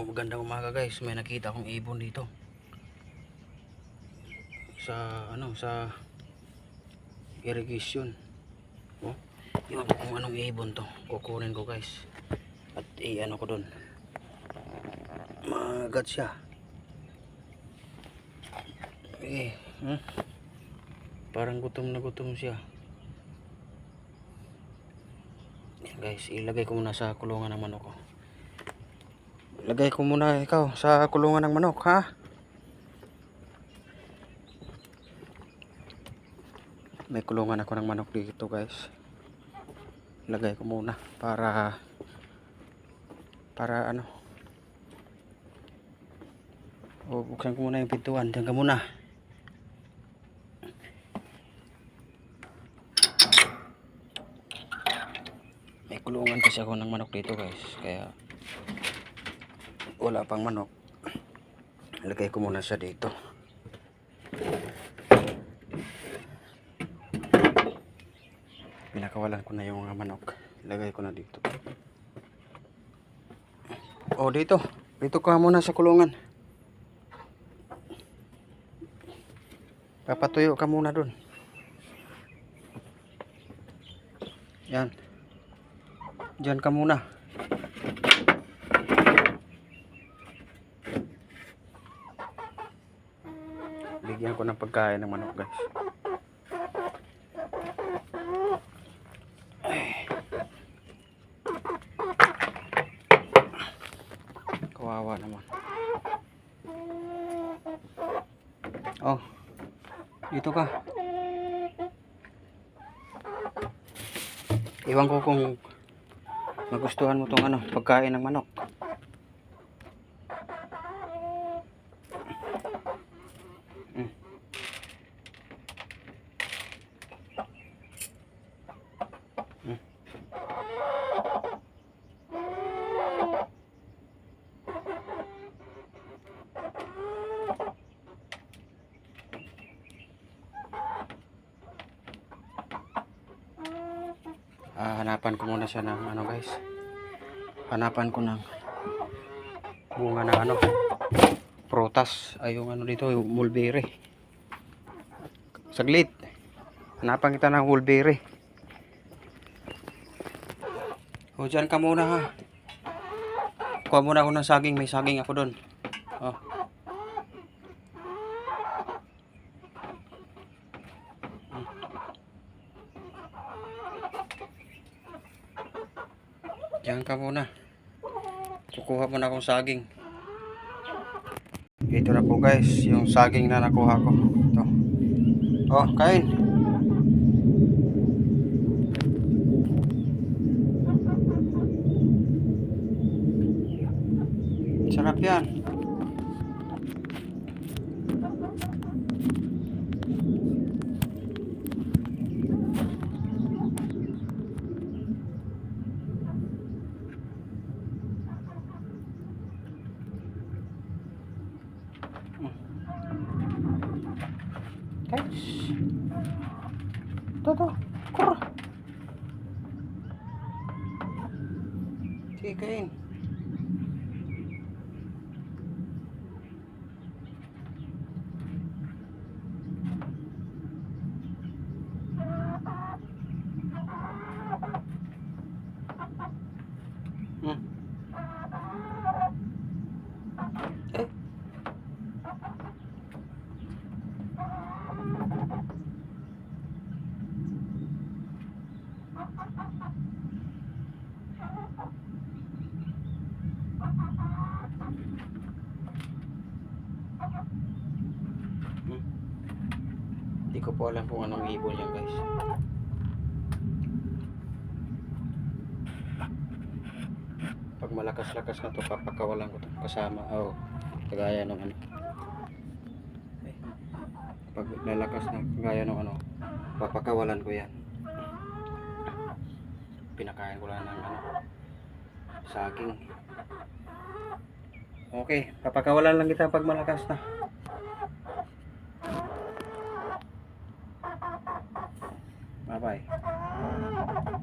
Magandang umaga guys, may nakita akong ibon dito sa irrigation. Oh, yun kung anong ibon to, kukunin ko guys at ano ko doon, magat siya parang gutom na gutom siya. Yan guys, ilagay ko muna sa kulungan ng manok ko. Lagay ko muna ikaw sa kulungan ng manok, ha? May kulungan ako ng manok dito guys. Lagay ko muna para ano. Buksan ko muna yung pintuan. Diyan ka muna. May kulungan kasi ako ng manok dito guys, kaya wala pang manok. Lagay ko muna siya dito. Pinakawalan ko na yung mga manok. Lagay ko na dito. Dito ka muna sa kulungan. Papatuyo ka muna dun. Yan. Diyan ka muna. Bigyan ko ng pagkain ng manok guys. Kawawa naman. Oh, dito ka. Iwan ko kung magustuhan mo tong pagkain ng manok. Hanapan ko muna siya ng guys. Hanapan ko ng bunga ng prutas. Ay yung dito, yung mulberry. Saglit. Hanapan kita ng mulberry. O dyan ka muna ha. Kuha muna ako ng saging. May saging ako doon. Oh. Diyan ka muna. Kukuha muna akong saging. Ito na po guys, yung saging na nakuha ko. Ito. Oh, kain. Sarap yan. Guys, ito. Kurra. Sige, kain. Hindi ko po alam kung anong ibon yan guys. Pag malakas-lakas na to, papakawalan ko to kasama kagaya ng pag lalakas na kagaya ng papakawalan ko yan. Pinakain ko lang ng saging. Okay, papakawalan lang kita pag malakas na. Bye bye.